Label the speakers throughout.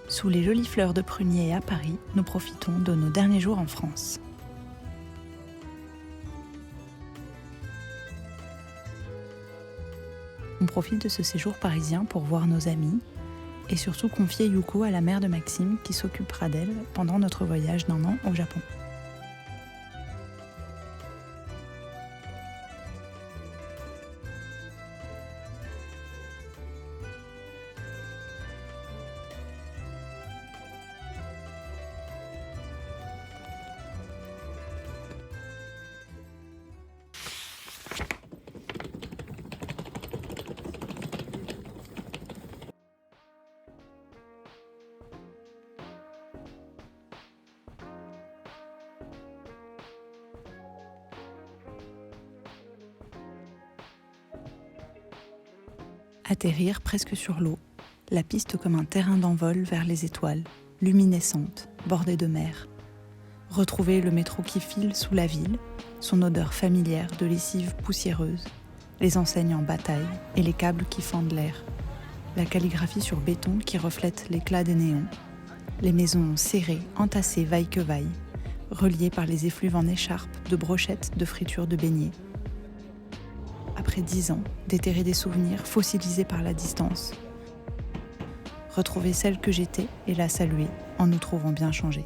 Speaker 1: Sous les jolies fleurs de prunier à Paris, nous profitons de nos derniers jours en France. On profite de ce séjour parisien pour voir nos amis et surtout confier Yuko à la mère de Maxime qui s'occupera d'elle pendant notre voyage d'1 an au Japon. Atterrir presque sur l'eau, la piste comme un terrain d'envol vers les étoiles, luminescente, bordée de mer. Retrouver le métro qui file sous la ville, son odeur familière de lessive poussiéreuse, les enseignes en bataille et les câbles qui fendent l'air. La calligraphie sur béton qui reflète l'éclat des néons. Les maisons serrées, entassées vaille que vaille, reliées par les effluves en écharpe de brochettes de friture de beignets. Après 10 ans, déterrer des souvenirs fossilisés par la distance. Retrouver celle que j'étais et la saluer en nous trouvant bien changés.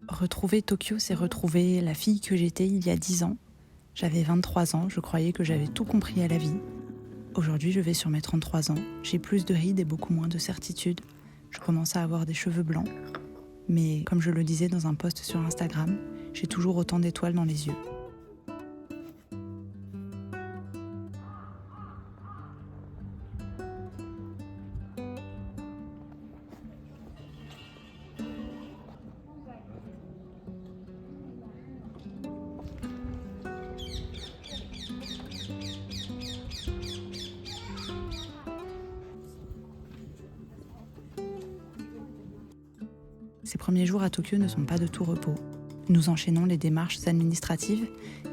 Speaker 1: Retrouver Tokyo, c'est retrouver la fille que j'étais il y a 10 ans. J'avais 23 ans, je croyais que j'avais tout compris à la vie. Aujourd'hui, je vais sur mes 33 ans. J'ai plus de rides et beaucoup moins de certitudes. Je commence à avoir des cheveux blancs. Mais comme je le disais dans un post sur Instagram, j'ai toujours autant d'étoiles dans les yeux. Ces premiers jours à Tokyo ne sont pas de tout repos. Nous enchaînons les démarches administratives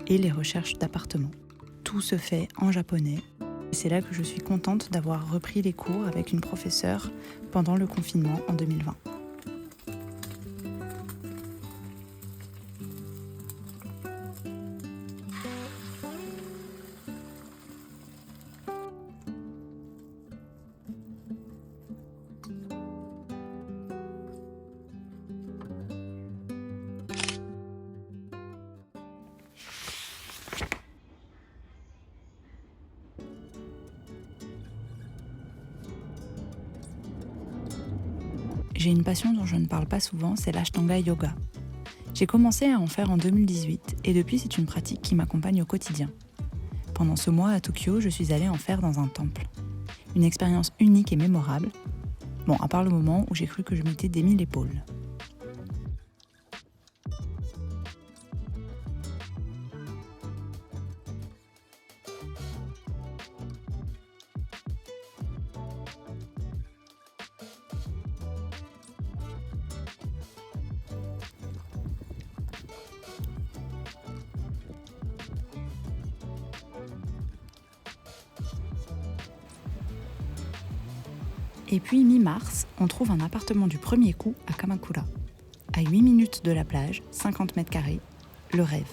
Speaker 1: et les recherches d'appartements. Tout se fait en japonais. Et c'est là que je suis contente d'avoir repris les cours avec une professeure pendant le confinement en 2020. J'ai une passion dont je ne parle pas souvent, c'est l'Ashtanga Yoga. J'ai commencé à en faire en 2018 et depuis c'est une pratique qui m'accompagne au quotidien. Pendant ce mois à Tokyo, je suis allée en faire dans un temple. Une expérience unique et mémorable. Bon, à part le moment où j'ai cru que je m'étais démis l'épaule. Et puis mi-mars, on trouve un appartement du premier coup à Kamakura. À 8 minutes de la plage, 50 mètres carrés, le rêve.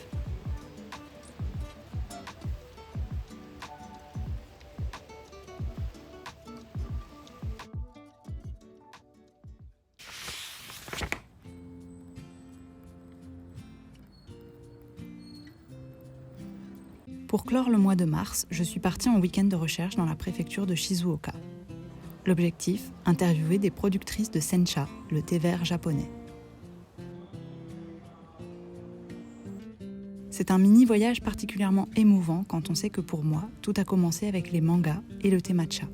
Speaker 1: Pour clore le mois de mars, je suis partie en week-end de recherche dans la préfecture de Shizuoka. L'objectif, interviewer des productrices de sencha, le thé vert japonais. C'est un mini-voyage particulièrement émouvant quand on sait que pour moi, tout a commencé avec les mangas et le thé matcha.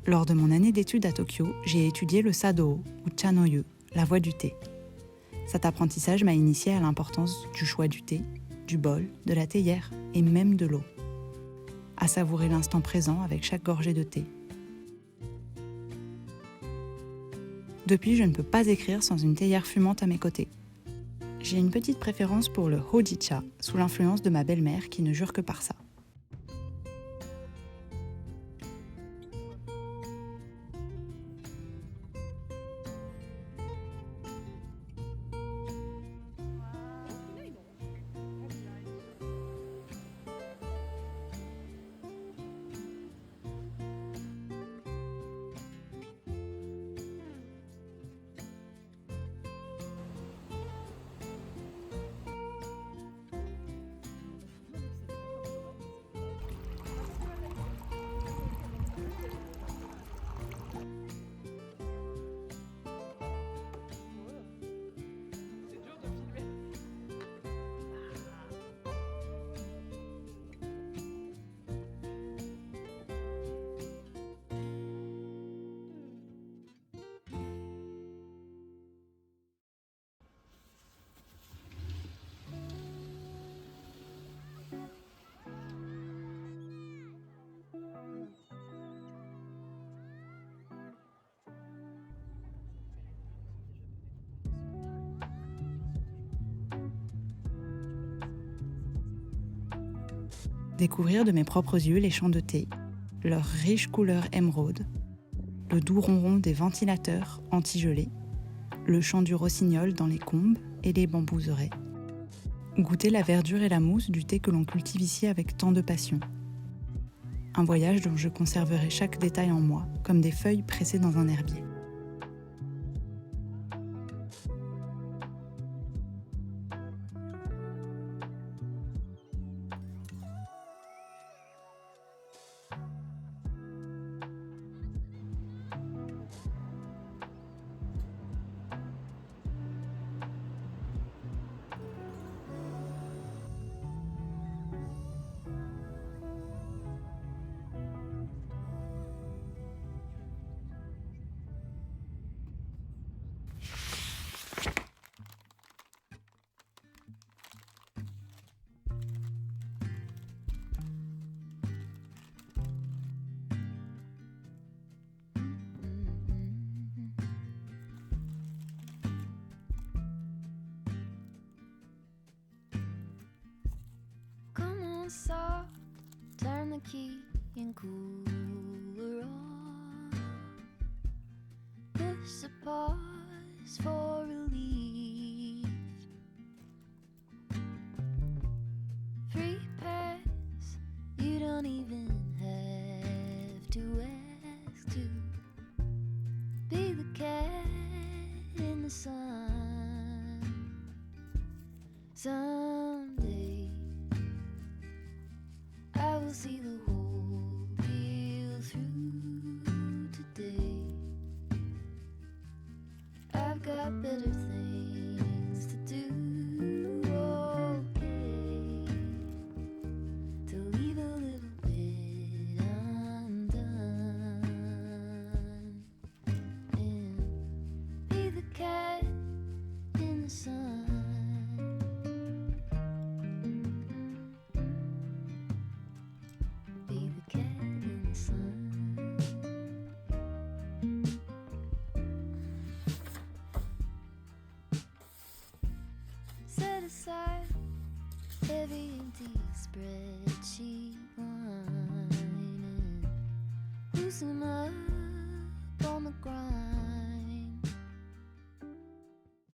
Speaker 1: Lors de mon année d'études à Tokyo, j'ai étudié le sado, ou cha no yu, la voie du thé. Cet apprentissage m'a initiée à l'importance du choix du thé, du bol, de la théière et même de l'eau. À savourer l'instant présent avec chaque gorgée de thé. Depuis, je ne peux pas écrire sans une théière fumante à mes côtés. J'ai une petite préférence pour le hojicha, sous l'influence de ma belle-mère qui ne jure que par ça. Découvrir de mes propres yeux les champs de thé, leur riche couleur émeraude, le doux ronron des ventilateurs anti-gelés, le chant du rossignol dans les combes et les bambouseraies. Goûter la verdure et la mousse du thé que l'on cultive ici avec tant de passion. Un voyage dont je conserverai chaque détail en moi, comme des feuilles pressées dans un herbier.
Speaker 2: Soft, turn the key and cooler on. Push the pause for relief. Free pass, you don't even have to ask to be the cat in the sun. Someday I will see the whole deal through today. I've got better things to do, okay, to leave a little bit undone and be the cat in the sun. Set aside every empty spreadsheet.